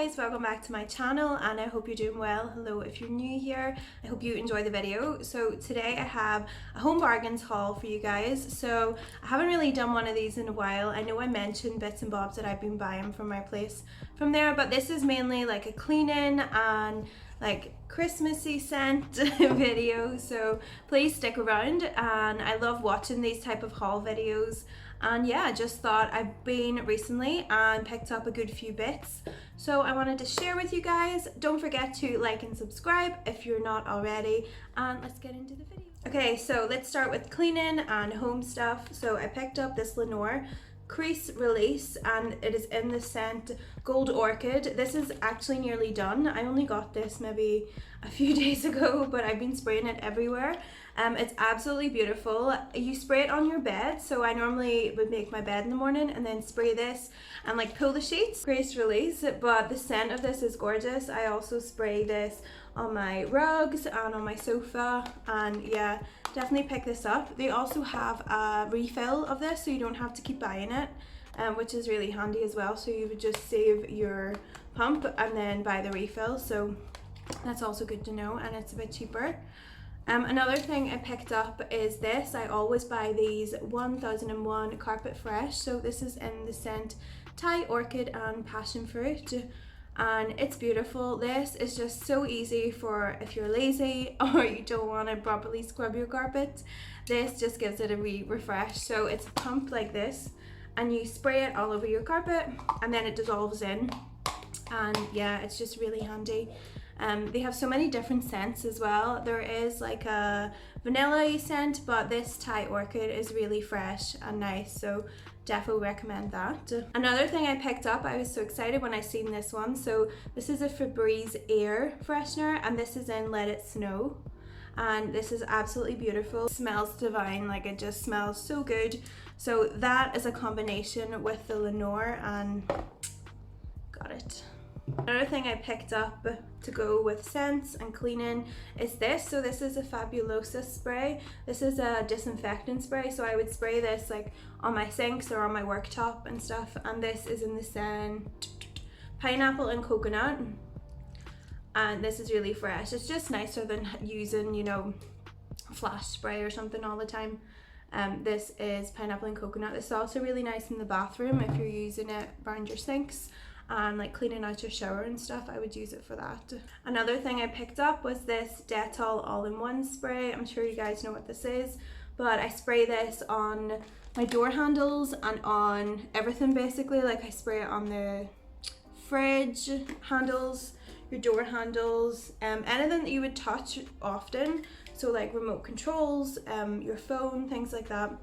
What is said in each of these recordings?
guys, welcome back to my channel and I hope you're doing well. Hello if you're new here, I hope you enjoy the video. So today I have a home bargains haul for you guys. So I haven't really done one of these in a while. I know I mentioned bits and bobs that I've been buying from my place from there, but this is mainly like a cleaning and like Christmassy scent video, so please stick around. And I love watching these type of haul videos, and yeah, I just thought I've been recently and picked up a good few bits, so I wanted to share with you guys. Don't forget to like and subscribe if you're not already, and let's get into the video. Okay, so let's start with cleaning and home stuff. So I picked up this Lenor crease release and it is in the scent Gold Orchid. This is actually nearly done. I only got this maybe a few days ago, but I've been spraying it everywhere. It's absolutely beautiful. You spray it on your bed, so I normally would make my bed in the morning and then spray this and like pull the sheets. Crease release, but the scent of this is gorgeous. I also spray this on my rugs and on my sofa, and yeah, definitely pick this up. They also have a refill of this, so you don't have to keep buying it, which is really handy as well. So you would just save your pump and then buy the refill, so that's also good to know, and it's a bit cheaper. Another thing I picked up is this. I always buy these 1001 Carpet Fresh. So this is in the scent Thai Orchid and Passion Fruit, and it's beautiful. This is just so easy for if you're lazy or you don't want to properly scrub your carpet. This just gives it a refresh. So it's a pump like this, and you spray it all over your carpet and then it dissolves in, and yeah, it's just really handy. They have so many different scents as well. There is like a vanilla scent, but this Thai Orchid is really fresh and nice, so definitely recommend that. Another thing I picked up, I was so excited when I seen this one. So this is a Febreze air freshener, and this is in Let It Snow, and this is absolutely beautiful. It smells divine, like it just smells so good. So that is a combination with the Lenor, and got it. Another thing I picked up to go with scents and cleaning is this. So this is a Fabulosa spray. This is a disinfectant spray, so I would spray this like on my sinks or on my worktop and stuff, and this is in the scent Pineapple and Coconut, and this is really fresh. It's just nicer than using, you know, flash spray or something all the time. This is Pineapple and Coconut. This is also really nice in the bathroom if you're using it around your sinks and like cleaning out your shower and stuff. I would use it for that. Another thing I picked up was this Dettol all-in-one spray. I'm sure you guys know what this is, but I spray this on my door handles and on everything basically. Like I spray it on the fridge handles, your door handles, anything that you would touch often, so like remote controls, your phone, things like that.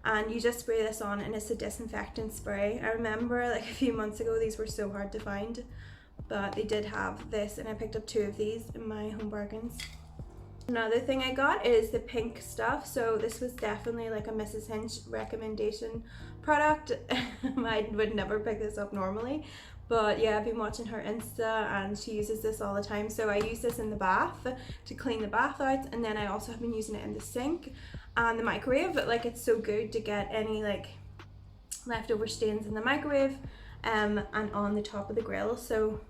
And you just spray this on, and it's a disinfectant spray. I remember like a few months ago these were so hard to find, but they did have this, and I picked up 2 of these in my home bargains. Another thing I got is the pink stuff. So this was definitely like a Mrs. Hinch recommendation product. I would never pick this up normally, but yeah, I've been watching her Insta and she uses this all the time. So I use this in the bath to clean the bath out, and then I also have been using it in the sink and the microwave. Like it's so good to get any like leftover stains in the microwave and on the top of the grill. So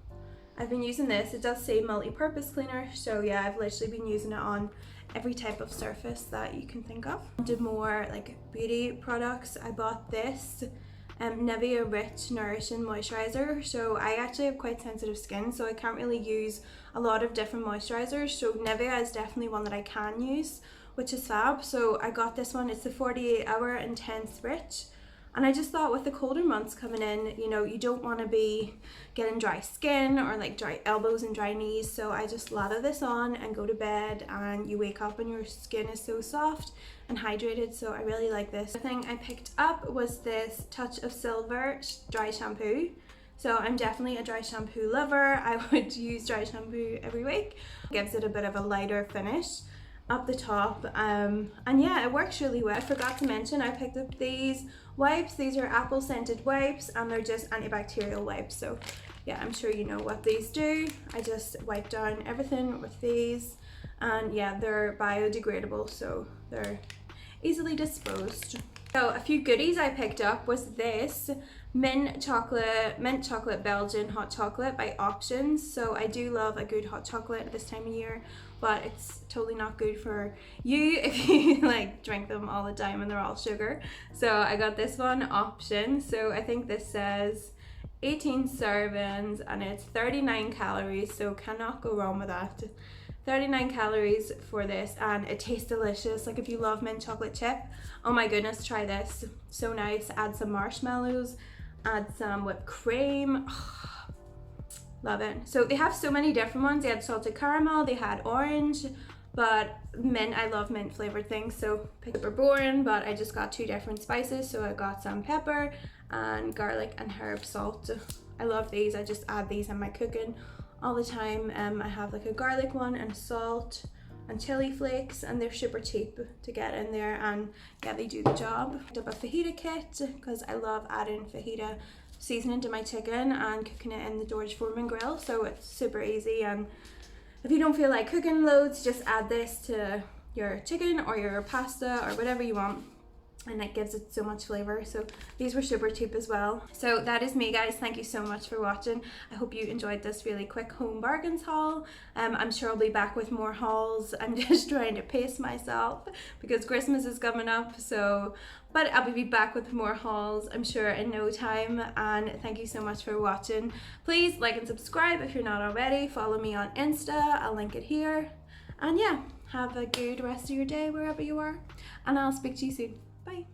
I've been using this. It does say multi-purpose cleaner, so yeah, I've literally been using it on every type of surface that you can think of. To more like beauty products, I bought this Nivea Rich Nourishing Moisturizer. So I actually have quite sensitive skin, so I can't really use a lot of different moisturizers. So Nivea is definitely one that I can use, which is fab. So I got this one. It's the 48-hour Intense Rich. And I just thought with the colder months coming in, you know, you don't want to be getting dry skin or like dry elbows and dry knees. So I just lather this on and go to bed, and you wake up and your skin is so soft and hydrated. So I really like this. The thing I picked up was this Touch of Silver dry shampoo. So I'm definitely a dry shampoo lover. I would use dry shampoo every week. It gives it a bit of a lighter finish up the top, and yeah, it works really well. I forgot to mention I picked up these wipes. These are apple scented wipes, and they're just antibacterial wipes. So yeah, I'm sure you know what these do. I just wipe down everything with these, and yeah, they're biodegradable, so they're easily disposed. So a few goodies I picked up was this mint chocolate Belgian hot chocolate by Options. So I do love a good hot chocolate at this time of year, but it's totally not good for you if you like drink them all the time and they're all sugar. So I got this one, Options. So I think this says 18 servings and it's 39 calories, so cannot go wrong with that. 39 calories for this, and it tastes delicious. Like if you love mint chocolate chip, oh my goodness, try this. So nice. Add some marshmallows, add some whipped cream. Oh, love it. So they have so many different ones. They had salted caramel, they had orange, but mint, I love mint flavored things, so super boring, but I just got 2 different spices. So I got some pepper and garlic and herb salt. I love these. I just add these in my cooking all the time. I have like a garlic one and salt and chili flakes, and they're super cheap to get in there, and yeah, they do the job. Picked up a fajita kit because I love adding fajita seasoning to my chicken and cooking it in the George Foreman grill, so it's super easy. And if you don't feel like cooking loads, just add this to your chicken or your pasta or whatever you want, and it gives it so much flavor. So these were super cheap as well. So that is me, guys. Thank you so much for watching. I hope you enjoyed this really quick home bargains haul. I'm sure I'll be back with more hauls. I'm just trying to pace myself because Christmas is coming up, so but I'll be back with more hauls, I'm sure, in no time. And thank you so much for watching. Please like and subscribe if you're not already. Follow me on Insta, I'll link it here. And yeah, have a good rest of your day wherever you are, and I'll speak to you soon. Bye.